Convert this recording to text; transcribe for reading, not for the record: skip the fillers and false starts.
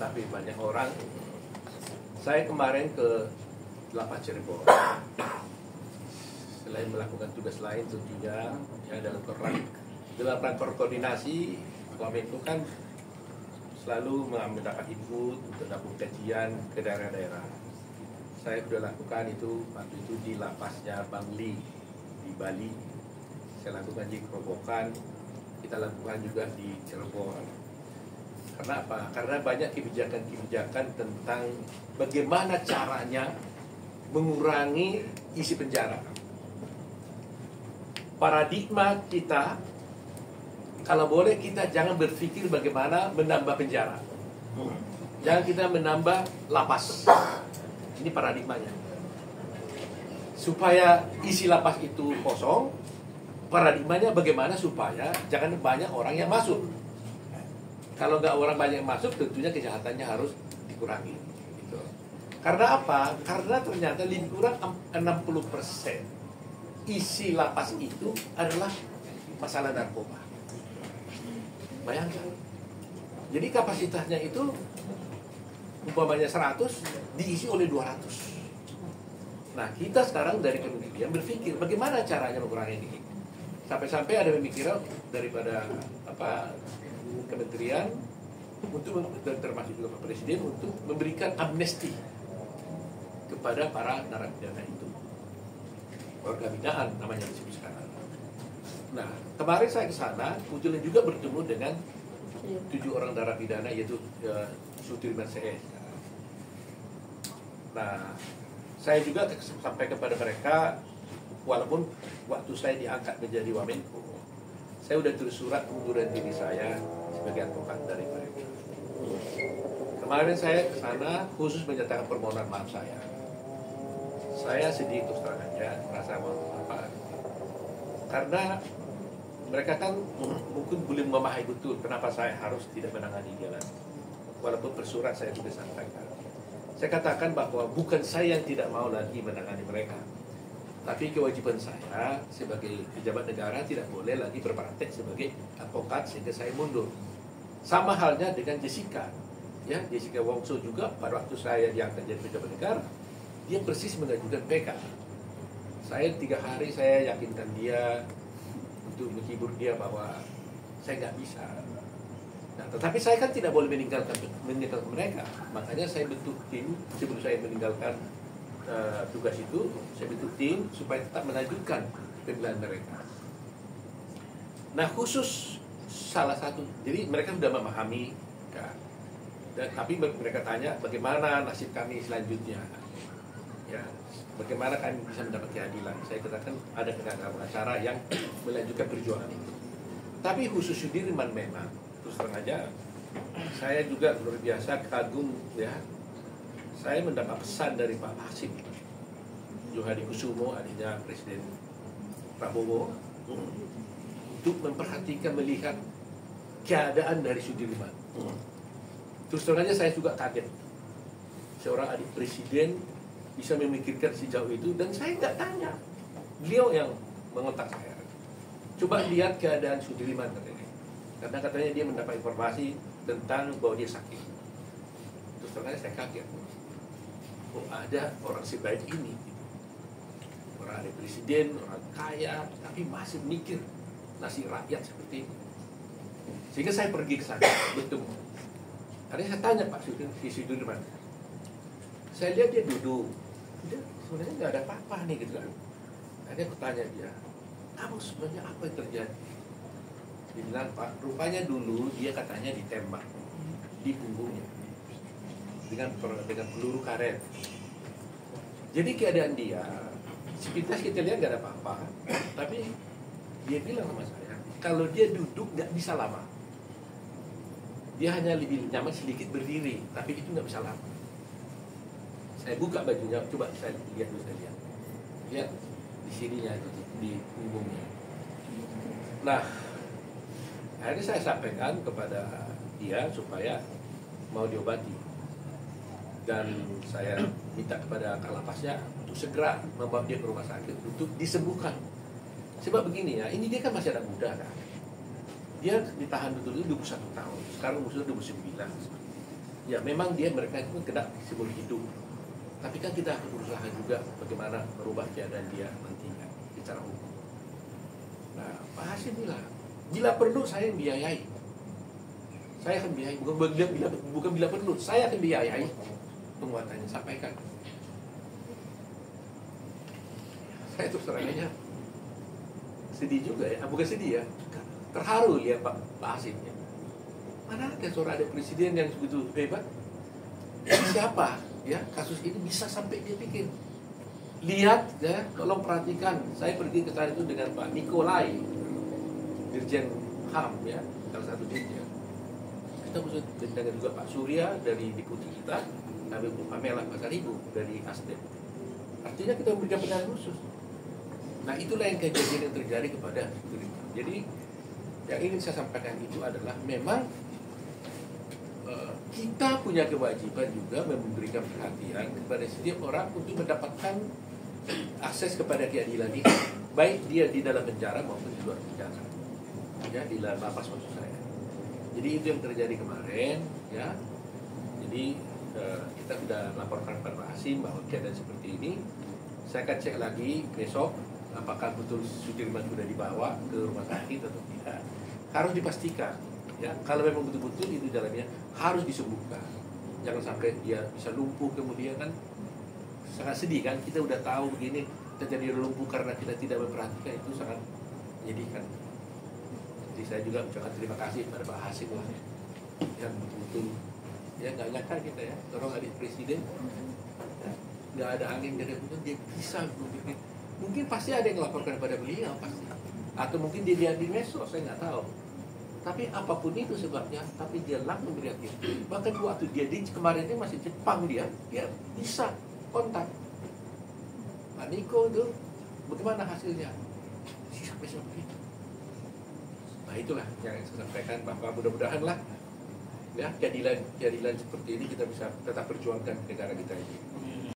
tapi banyak orang. Saya kemarin ke Lapas Cirebon. Selain melakukan tugas lain tentunya ya dalam rangka koordinasi, Wamen itu kan selalu mendapat input untuk melakukan kajian ke daerah-daerah. Saya sudah lakukan itu waktu itu di lapasnya Bangli di Bali. Saya lakukan di Kerobokan, kita lakukan juga di Cirebon. Karena apa? Karena banyak kebijakan-kebijakan tentang bagaimana caranya mengurangi isi penjara. Paradigma kita, kalau boleh kita jangan berpikir bagaimana menambah penjara. Jangan kita menambah lapas. Ini paradigmanya. Supaya isi lapas itu kosong, paradigmanya bagaimana supaya jangan banyak orang yang masuk. Kalau nggak orang banyak yang masuk, tentunya kejahatannya harus dikurangi. Gitu. Karena apa? Karena ternyata lebih kurang 60% isi lapas itu adalah masalah narkoba. Bayangkan. Jadi kapasitasnya itu umpamanya 100 diisi oleh 200. Nah, kita sekarang dari kementerian berpikir bagaimana caranya mengurangi ini. Sampai-sampai ada pemikiran daripada kementerian untuk dan termasuk juga Pak Presiden untuk memberikan amnesti kepada para narapidana itu. Warga binaan namanya disebut sekarang. Nah, kemarin saya ke sana, kebetulan juga bertemu dengan 7 orang narapidana yaitu Sudirman CS. Nah, saya juga sampai kepada mereka, walaupun waktu saya diangkat menjadi Wamenko, saya sudah tulis surat pengunduran diri saya sebagai advokat dari mereka. Kemarin saya ke sana khusus menyatakan permohonan maaf saya. Saya sedih terus terang aja, merasa apa? Karena mereka kan mungkin belum memahami betul kenapa saya harus tidak menangani dia lagi. Walaupun bersurat saya sudah sampaikan. Saya katakan bahwa bukan saya yang tidak mau lagi menangani mereka, tapi kewajiban saya sebagai pejabat negara tidak boleh lagi berpraktek sebagai advokat sehingga saya mundur. Sama halnya dengan Jessica. Ya, Jessica Wongso juga pada waktu saya diangkat jadi pejabat negara, dia persis mengajukan PK. Saya 3 hari saya yakinkan dia untuk menghibur dia bahwa saya nggak bisa. Nah, tetapi saya kan tidak boleh meninggalkan mereka. Makanya saya bentuk tim sebelum saya meninggalkan tugas itu, saya bentuk tim supaya tetap melanjutkan pembelaan mereka. Nah, khusus salah satu, jadi mereka sudah memahami, kan? Tapi mereka tanya bagaimana nasib kami selanjutnya. Ya, bagaimana kami bisa mendapat keadilan? Saya katakan ada pengacara yang melanjutkan perjuangan itu. Tapi khusus Sudirman memang terus terang aja, saya juga luar biasa kagum ya. Saya mendapat pesan dari Pak Hasim Johadikusumo, adiknya Presiden Prabowo, untuk memperhatikan melihat keadaan dari Sudirman. Terus terang aja saya juga kaget. Seorang adik presiden bisa memikirkan sejauh itu, dan saya nggak tanya, beliau yang mengontak saya. Coba lihat keadaan Sudirman katanya, karena katanya dia mendapat informasi tentang bahwa dia sakit. Terus ternyata saya kaget, oh ada orang sebaik ini, orang adik presiden, orang kaya, tapi masih mikir nasib rakyat seperti ini. Sehingga saya pergi ke sana bertemu. Tadi saya tanya Pak Sudirman, saya lihat dia duduk, dia sebenarnya nggak ada apa-apa nih gitu kan. Tadi aku tanya dia, kamu sebenarnya apa yang terjadi? Dia bilang, Pak, rupanya dulu dia katanya ditembak di punggungnya dengan peluru karet. Jadi keadaan dia, sepintas kita lihat nggak ada apa-apa, tapi dia bilang sama saya, kalau dia duduk nggak bisa lama. Dia hanya lebih nyaman sedikit berdiri, tapi itu nggak bisa lama. Saya buka bajunya, coba saya lihat dulu, saya lihat. Lihat di sininya, di punggungnya. Nah, akhirnya saya sampaikan kepada dia supaya mau diobati. Dan saya minta kepada Kalapasnya untuk segera membawa dia ke rumah sakit untuk disembuhkan. Sebab begini ya, ini dia kan masih anak muda kan. Dia ditahan betul-betul 21 tahun, sekarang usia 29. Ya memang mereka itu kena seumur hidup. Tapi kan kita akan berusaha juga bagaimana merubah keadaan dia nantinya secara hukum. Nah, Pak Hasim bilang, bila perlu saya yang biayai. Saya akan biayai, bukan bila perlu, saya akan biayai penguatannya, sampaikan. Saya terus terang aja sedih juga ya, bukan sedih ya, terharu lihat Pak Hasim ya. Mana ada seorang ada presiden yang begitu hebat? Siapa ya kasus ini bisa sampai dia bikin? Lihat ya, tolong perhatikan. Saya pergi ke sana itu dengan Pak Nikolai, Dirjen HAM ya, salah satu dirjen. Kita bersama dengan juga Pak Surya dari deputi kita, kami untuk Pamela Pasaribu dari ASDEM. Artinya kita memberikan penanganan khusus. Nah itulah yang kejadian yang terjadi kepada Gurita. Jadi yang ingin saya sampaikan itu adalah memang kita punya kewajiban juga memberikan perhatian kepada setiap orang untuk mendapatkan akses kepada keadilan ini, baik dia di dalam penjara maupun di luar penjara, ya di dalam lapas maksud saya. Jadi itu yang terjadi kemarin, ya. Jadi kita sudah laporkan kepada Pak Hasim bahwa keadaan seperti ini. Saya akan cek lagi besok apakah betul Sudirman sudah dibawa ke rumah sakit atau tidak. Harus dipastikan, ya. Kalau memang betul-betul itu jalannya harus disembuhkan. Jangan sampai dia bisa lumpuh kemudian kan sangat sedih kan. Kita udah tahu begini terjadi lumpuh karena kita tidak memperhatikan, itu sangat menyedihkan. Jadi saya juga ucapkan terima kasih kepada Pak Hasim lah yang betul-betul ya nggak nyangka kita ya, orang adik presiden ya, nggak ada angin nggak ada hujan dia bisa berpikir. Mungkin pasti ada yang melaporkan kepada beliau pasti, atau mungkin dia lihat di medsos, saya nggak tahu. Tapi apapun itu sebabnya, tapi dia langsung bereaksi. Bahkan waktu dia di kemarin ini masih Jepang dia bisa kontak Pak Niko tuh, bagaimana hasilnya? Sampai seperti itu. Nah itulah yang saya sampaikan, bahwa mudah-mudahan lah ya keadilan seperti ini kita bisa tetap perjuangkan negara kita ini.